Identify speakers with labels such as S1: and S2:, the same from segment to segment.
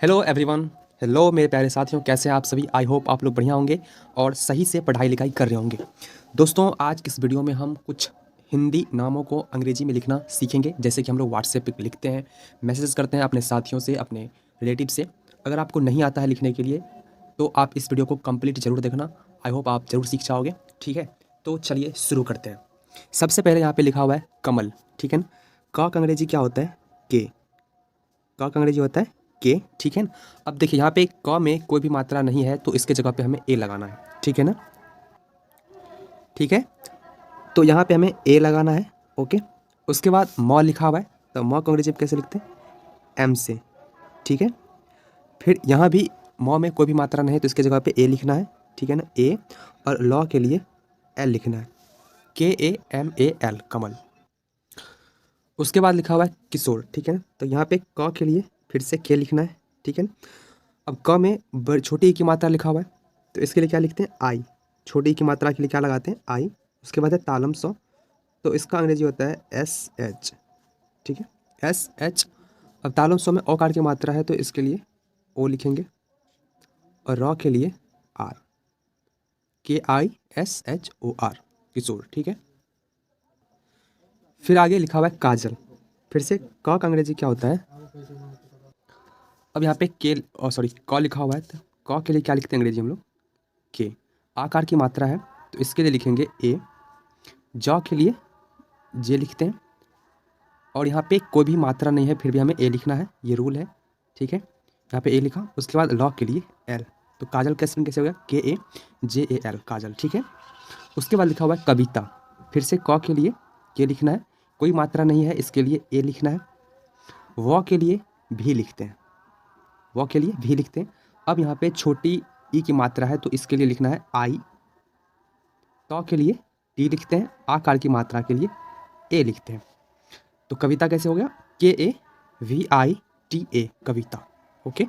S1: Hello everyone. Hello मेरे प्यारे साथियों, कैसे हैं आप सभी। आई होप आप लोग बढ़िया होंगे और सही से पढ़ाई लिखाई कर रहे होंगे। दोस्तों, आज की इस वीडियो में हम कुछ हिंदी नामों को अंग्रेजी में लिखना सीखेंगे। जैसे कि हम लोग व्हाट्सएप पे लिखते हैं, मैसेज करते हैं अपने साथियों से, अपने रिलेटिव से। अगर आपको नहीं आता है लिखने के लिए तो आप इस वीडियो को कंप्लीट जरूर देखना। आई होप आप जरूर सीख जाओगे। ठीक है, तो चलिए शुरू करते हैं। सबसे पहले यहाँ पे लिखा हुआ है कमल। ठीक है ना। का का अंग्रेजी क्या होता है? के। का अंग्रेजी होता है के। ठीक है ना। अब देखिए, यहाँ पे क में कोई भी मात्रा नहीं है तो इसके जगह पे हमें ए लगाना है। ठीक है ना। ठीक है, तो यहाँ पे हमें ए लगाना है। ओके। उसके बाद म लिखा हुआ है, तो म को अंग्रेजी में कैसे लिखते हैं? एम से। ठीक है। फिर यहाँ भी म में कोई भी मात्रा नहीं है तो इसके जगह पे ए लिखना है। ठीक है ना, ए। और लॉ के लिए एल लिखना है, KAMAL, कमल। उसके बाद लिखा हुआ है किशोर। ठीक है ना, तो यहाँ पे क के लिए फिर से के लिखना है। ठीक है ना। अब क में छोटी ई की मात्रा लिखा हुआ है तो इसके लिए क्या लिखते हैं? आई। छोटी ई की मात्रा के लिए क्या लगाते हैं? आई। उसके बाद है तालम सौ, तो इसका अंग्रेजी होता है SH। ठीक है, SH। अब तालम सौ में औकार की मात्रा है तो इसके लिए ओ लिखेंगे, और रॉ के लिए आर, KISHOR, किशोर। ठीक है। फिर आगे लिखा हुआ है काजल। फिर से क का अंग्रेजी क्या होता है? अब यहाँ पे के, सॉरी, क लिखा हुआ है तो क के लिए क्या लिखते हैं अंग्रेजी हम लोग? के। आकार की मात्रा है तो इसके लिए लिखेंगे ए। जॉ के लिए जे लिखते हैं, और यहाँ पे कोई भी मात्रा नहीं है फिर भी हमें ए लिखना है, ये रूल है। ठीक है, यहाँ पे ए लिखा। उसके बाद लॉ के लिए एल, तो काजल कैसे हो गया? KAJAL, काजल। ठीक है। उसके बाद लिखा हुआ है कविता। फिर से क के लिए के लिखना है, कोई मात्रा नहीं है इसके लिए ए लिखना है। व के लिए भी लिखते हैं, व के लिए भी लिखते हैं। अब यहाँ पे छोटी ई की मात्रा है तो इसके लिए लिखना है आई। तो के लिए टी लिखते हैं, आकार की मात्रा के लिए ए लिखते हैं। तो कविता कैसे हो गया? KAVITA, कविता। ओके।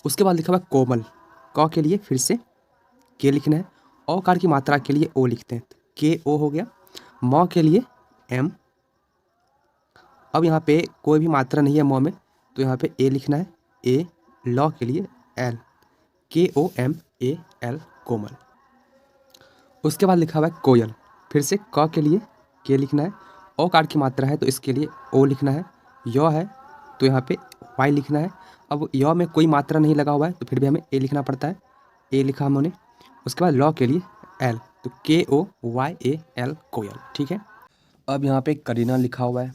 S1: उसके बाद लिखा हुआ है कोमल। क के लिए फिर से के लिखना है, औकार की मात्रा के लिए ओ लिखते हैं, KO हो गया। म के लिए एम। अब यहाँ पे कोई भी मात्रा नहीं है म में तो यहाँ पे ए लिखना है, ए। लॉ के लिए एल, KOMAL, कोमल। उसके बाद लिखा हुआ है कोयल। फिर से क के लिए के लिखना है, औकार की मात्रा है तो इसके लिए ओ लिखना है। य है तो यहाँ पे वाई लिखना है। अब य में कोई मात्रा नहीं लगा हुआ है तो फिर भी हमें ए लिखना पड़ता है, ए लिखा हमने। उसके बाद लॉ के लिए एल, तो KOYAL, कोयल। ठीक है। अब यहाँ पे करीना लिखा हुआ है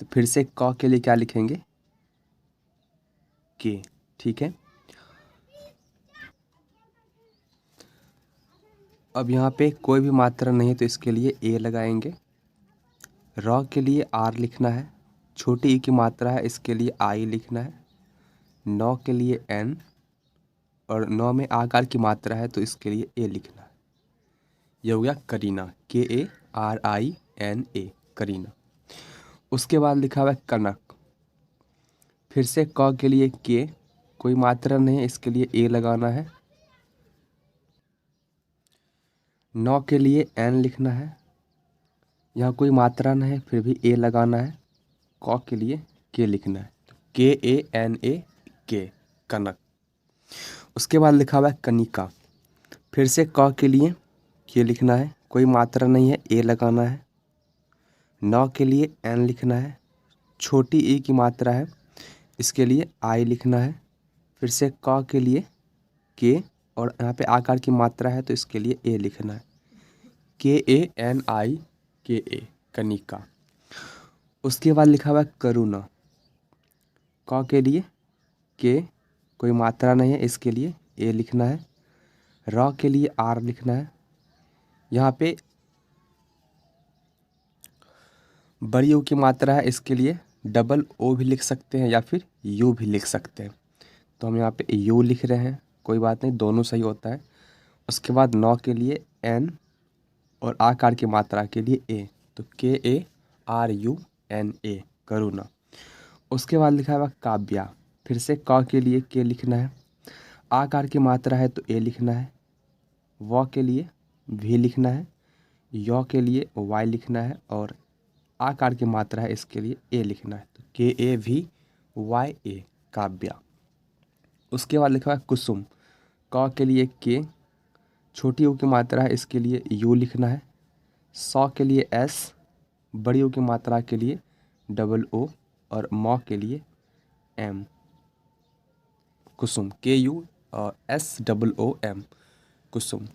S1: तो फिर से क के लिए क्या लिखेंगे? के। ठीक है। अब यहाँ पे कोई भी मात्रा नहीं है तो इसके लिए ए लगाएंगे। रॉ के लिए आर लिखना है, छोटी ई की मात्रा है इसके लिए आई लिखना है। नौ के लिए एन, और नौ में आकार की मात्रा है तो इसके लिए ए लिखना है। यह हो गया करीना, KARINA, करीना। उसके बाद लिखा हुआ है कनक। फिर से क के लिए के, कोई मात्रा नहीं है इसके लिए ए लगाना है। नौ के लिए एन लिखना है, यहाँ कोई मात्रा नहीं है फिर भी ए लगाना है। क के लिए के लिखना है, KANA, के, कनक। उसके बाद लिखा हुआ है कनिका। फिर से क के लिए के लिखना है, कोई मात्रा नहीं है ए लगाना है। नौ के लिए एन लिखना है, छोटी ई की मात्रा है इसके लिए आई लिखना है। फिर से क के लिए के, और यहाँ पे आकार की मात्रा है तो इसके लिए ए लिखना है, KANIKA, कनिका। उसके बाद लिखा हुआ है करुणा। क के लिए के, कोई मात्रा नहीं है इसके लिए ए लिखना है। रॉ के लिए आर लिखना है। यहाँ पे बड़ी यू की मात्रा है इसके लिए डबल ओ भी लिख सकते हैं या फिर यू भी लिख सकते हैं, तो हम यहाँ पे यू लिख रहे हैं, कोई बात नहीं, दोनों सही होता है। उसके बाद नौ के लिए एन, और आकार की मात्रा के लिए ए, तो KARUNA, करुणा। उसके बाद लिखा हुआ काव्या। फिर से क के लिए के लिखना है, आकार की मात्रा है तो ए लिखना है। व के लिए भी लिखना है, य के लिए वाई लिखना है, और आकार की मात्रा है इसके लिए ए लिखना है, तो KAVYA, काव्या। उसके बाद लिखा हुआ है कुसुम, क के लिए के, छोटी ऊ की मात्रा है इसके लिए यू लिखना है। सौ के लिए एस, बड़ी ऊ की मात्रा के लिए डबल ओ, और मौ के लिए एम। कुसुम, के यू और एस डबल ओ एम, कुसुम।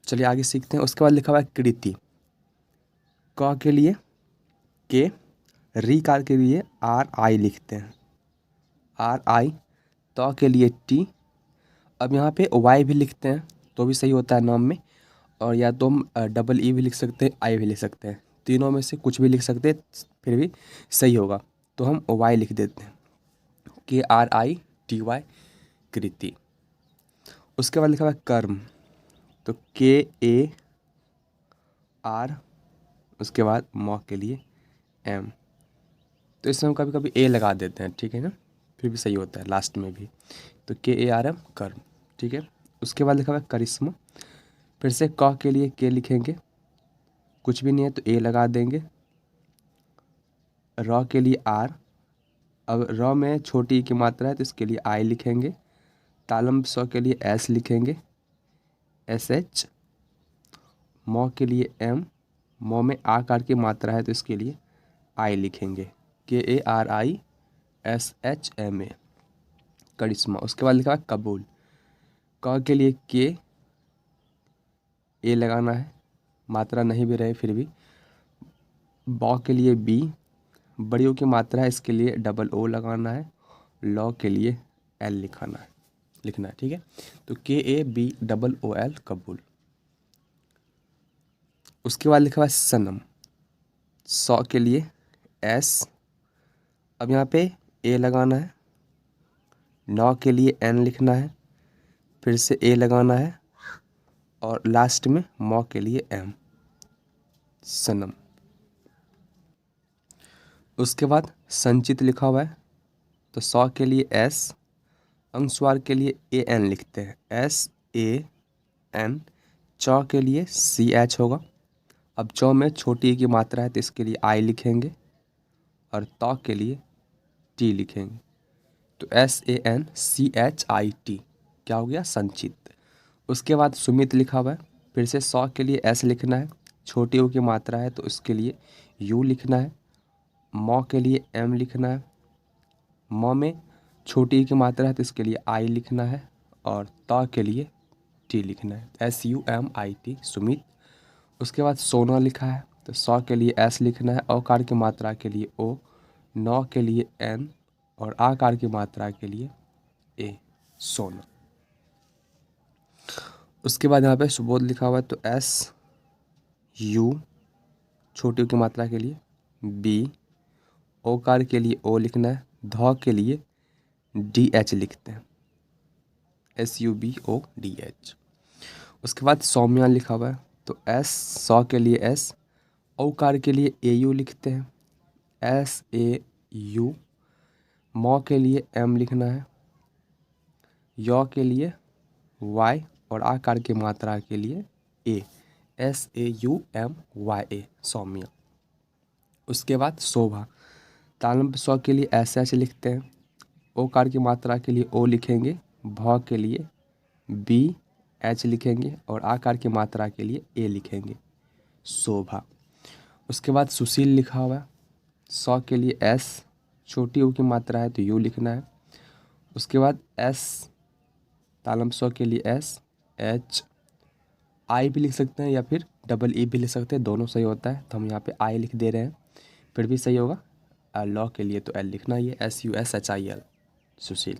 S1: चलिए आगे सीखते हैं। उसके बाद लिखा हुआ है कृति, क के लिए के, री कार के लिए आर आई लिखते हैं, आर आई। तो के लिए टी। अब यहाँ पे वाई भी लिखते हैं तो भी सही होता है नाम में, और या तो हम डबल ई भी लिख सकते हैं, आई भी लिख सकते हैं, तीनों में से कुछ भी लिख सकते हैं फिर भी सही होगा। तो हम वाई लिख देते हैं, के आर आई टी वाई, कृति। उसके बाद लिखा हुआ है कर्म, तो के ए आर, उसके बाद मौ के लिए एम। तो इसमें हम कभी कभी ए लगा देते हैं, ठीक है ना, फिर भी सही होता है लास्ट में भी। तो के ए आर एम, कर्म, ठीक है। उसके बाद लिखा हुआ है करिश्मा, फिर से क के लिए के लिखेंगे, कुछ भी नहीं है तो ए लगा देंगे। र के लिए आर, अब र में छोटी की मात्रा है तो इसके लिए आई लिखेंगे। तालम स के लिए एस लिखेंगे, एस एच। मौ के लिए एम, मौ में आकार की मात्रा है तो इसके लिए आई लिखेंगे, K A R I S H M A, Karishma. उसके बाद लिखा है कबूल, क के लिए के, ए लगाना है, मात्रा नहीं भी रहे फिर भी। बौ के लिए बी, बड़ी ओ की मात्रा है इसके लिए डबल ओ लगाना है। लॉ के लिए एल लिखना है, ठीक है। तो K A B double O L, कबूल। उसके बाद लिखा हुआ है सनम, सौ के लिए एस, अब यहाँ पे ए लगाना है। नौ के लिए एन लिखना है, फिर से ए लगाना है, और लास्ट में मौ के लिए एम, सनम। उसके बाद संचित लिखा हुआ है, तो सौ के लिए एस, अंशवार के लिए ए एन लिखते हैं, एस ए एन। चौ के लिए सी एच होगा। अब चौ में छोटी ई की मात्रा है तो इसके लिए आई लिखेंगे, और तौ के लिए टी लिखेंगे। तो S A N C H I T, क्या हो गया, संचित। उसके बाद सुमित लिखा हुआ है, फिर से सौ के लिए एस लिखना है, छोटी ऊ की मात्रा है तो उसके लिए यू लिखना है। मौ के लिए एम लिखना है, मौ में छोटी ई की मात्रा है तो इसके लिए आई लिखना है, और तौ के लिए टी लिखना है, S U M I T, Sumit. उसके बाद सोना लिखा है, तो सौ के लिए एस लिखना है, औकार की मात्रा के लिए ओ, नौ के लिए एन, और आकार की मात्रा के लिए ए, सोना। उसके बाद यहाँ पे सुबोध लिखा हुआ है, तो एस यू, छोटी ऊ की मात्रा के लिए बी, ओकार के लिए ओ लिखना है, ध के लिए डी एच लिखते हैं, S U B O D H. उसके बाद सौम्या लिखा हुआ है, तो एस, सौ के लिए एस, औकार के लिए ए यू लिखते हैं, एस ए यू। मौ के लिए एम लिखना है, यौ के लिए वाई, और आकार की मात्रा के लिए A, S A U M Y A, Saumya. उसके बाद शोभा, तालम सौ के लिए एस एच लिखते हैं, ओकार की मात्रा के लिए ओ लिखेंगे, भ के लिए बी एच लिखेंगे, और आकार की मात्रा के लिए ए लिखेंगे, शोभा। उसके बाद सुशील लिखा हुआ है, सौ के लिए एस, छोटी ऊ की मात्रा है तो यू लिखना है। उसके बाद एस, तालम सौ के लिए एस, एच, आई भी लिख सकते हैं या फिर डबल ई भी लिख सकते हैं, दोनों सही होता है, तो हम यहाँ पे आई लिख दे रहे हैं, फिर भी सही होगा। लॉ के लिए तो एल लिखना ही है, S U S H I L, Sushil.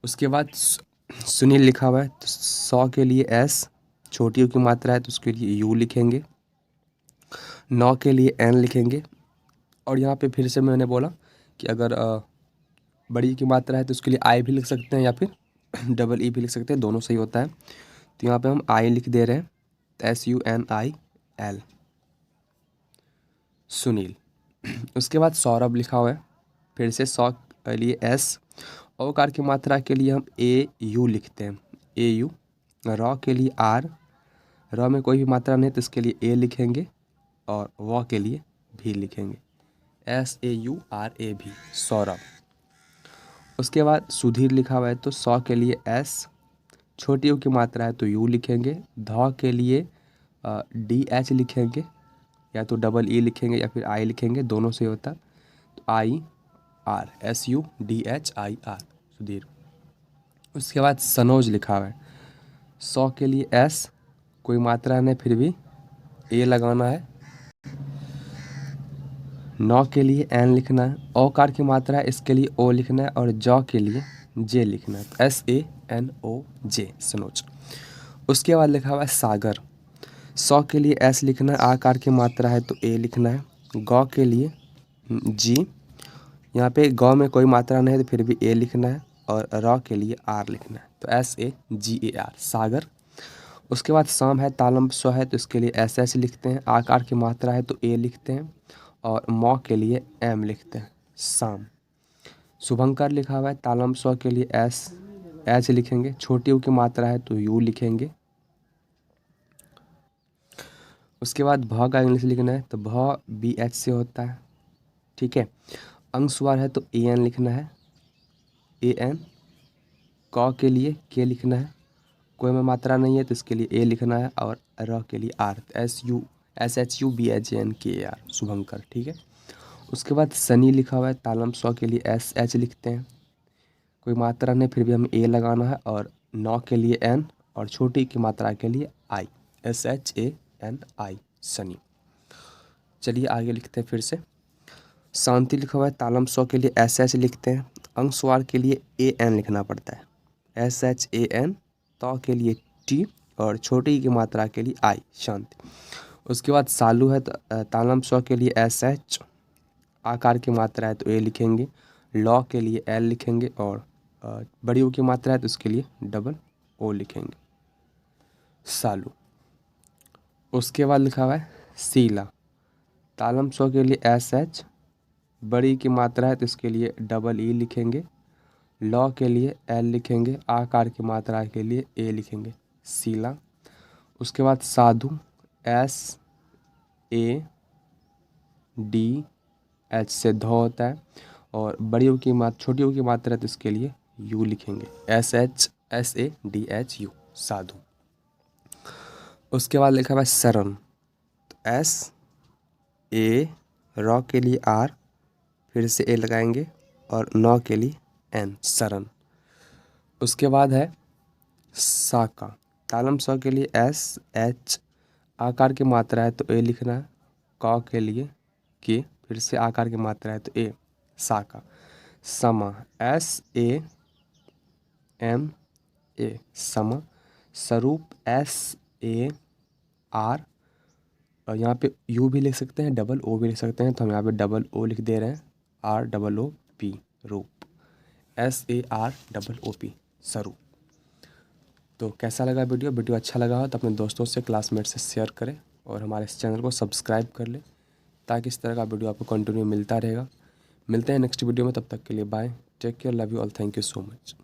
S1: उसके बाद सुनील लिखा हुआ है, तो सौ के लिए एस, छोटी ऊ की मात्रा है तो उसके लिए यू लिखेंगे, नौ के लिए एन लिखेंगे, और यहाँ पे फिर से मैंने बोला कि अगर बड़ी की मात्रा है तो उसके लिए आई भी लिख सकते हैं या फिर डबल ई भी लिख सकते हैं, दोनों सही होता है। तो यहाँ पे हम आई लिख दे रहे हैं, S U N I L, Sunil. उसके बाद सौरभ लिखा हुआ है, फिर से सौ के लिए एस, औकार की मात्रा के लिए हम ए यू लिखते हैं, ए यू। रॉ के लिए आर, रॉ में कोई भी मात्रा नहीं तो इसके लिए ए लिखेंगे, और व के लिए भी लिखेंगे, S A you R A भी, सौरभ। उसके बाद सुधीर लिखा हुआ है तो सौ के लिए एस, छोटी यू की मात्रा है तो यू लिखेंगे, ध के लिए डी एच लिखेंगे, या तो डबल ई लिखेंगे या फिर आई लिखेंगे, दोनों से होता है। तो आई आर, SUDHIR, सुधीर। उसके बाद सनोज लिखा हुआ है, 100 के लिए एस, कोई मात्रा नहीं फिर भी ए लगाना है, 9 के लिए एन लिखना है, औकार की मात्रा है इसके लिए ओ लिखना है, और जौ के लिए जे लिखना है, SANOJ, सनोज। उसके बाद लिखा हुआ है सागर, 100 के लिए एस लिखना है, आकार की मात्रा है तो ए लिखना है, गौ के लिए जी, यहाँ पे गौ में कोई मात्रा नहीं है तो फिर भी ए लिखना है, और र के लिए आर लिखना है, तो SAGAR, सागर। उसके बाद शाम है, तालम स्व है तो इसके लिए SS लिखते हैं, आकार की मात्रा है तो ए लिखते हैं, और मौ के लिए एम लिखते हैं, शाम। शुभंकर लिखा हुआ है, तालम स्व के लिए एच लिखेंगे, छोटी यू की मात्रा है तो यू लिखेंगे। उसके बाद भ का इंग्लिश लिखना है तो भ BH से होता है, ठीक है। अंशवार है तो AN लिखना है, AN। क के लिए के लिखना है, कोई में मात्रा नहीं है तो इसके लिए ए लिखना है, और र के लिए आर, SHUBHANKAR, शुभंकर, ठीक है। उसके बाद सनी लिखा हुआ है, तालम स्व के लिए SH लिखते हैं, कोई मात्रा नहीं फिर भी हमें ए लगाना है, और 9 के लिए एन, और छोटी की मात्रा के लिए आई, SHANI, सनी। चलिए आगे लिखते हैं फिर से। शांति लिखा हुआ है, तालम स्व के लिए SH लिखते हैं, अंशवार के लिए AN लिखना पड़ता है, SHAN, तो के लिए टी, और छोटी की मात्रा के लिए आई, शांति। उसके बाद सालू है तो तालम स्व के लिए SH, आकार की मात्रा है तो ए लिखेंगे, लॉ के लिए एल लिखेंगे, और बड़ी ओ की मात्रा है तो उसके लिए डबल ओ लिखेंगे, सालू। उसके बाद लिखा हुआ है सीला, तालम स्व के लिए SH, बड़ी की मात्रा है तो इसके लिए डबल ई लिखेंगे, लॉ के लिए एल लिखेंगे, आकार की मात्रा के लिए ए लिखेंगे, सीला। उसके बाद साधु, SADH से ध होता है, और बड़ी यू की मात्रा, छोटी यू की मात्रा है तो इसके लिए यू लिखेंगे, SADHU, साधु। उसके बाद लिखा हुआ है शरण, तो SA, र के लिए आर, फिर से ए लगाएंगे, और 9 के लिए एन, शरण। उसके बाद है साका, तालम स्व के लिए SH, आकार की मात्रा है तो ए लिखना है, क के लिए के, फिर से आकार की मात्रा है तो ए, साका। समा, SAMA, समा। स्वरूप, SAR, और यहाँ पे यू भी लिख सकते हैं, डबल ओ भी लिख सकते हैं, तो हम यहाँ पे डबल ओ लिख दे रहे हैं, ROOP, रूप, SAROOP, स्वरूप। तो कैसा लगा वीडियो अच्छा लगा हो तो अपने दोस्तों से, क्लासमेट से शेयर करें, और हमारे इस चैनल को सब्सक्राइब कर लें, ताकि इस तरह का वीडियो आपको कंटिन्यू मिलता रहेगा। मिलते हैं नेक्स्ट वीडियो में, तब तक के लिए bye, take care, love you all, thank you so much.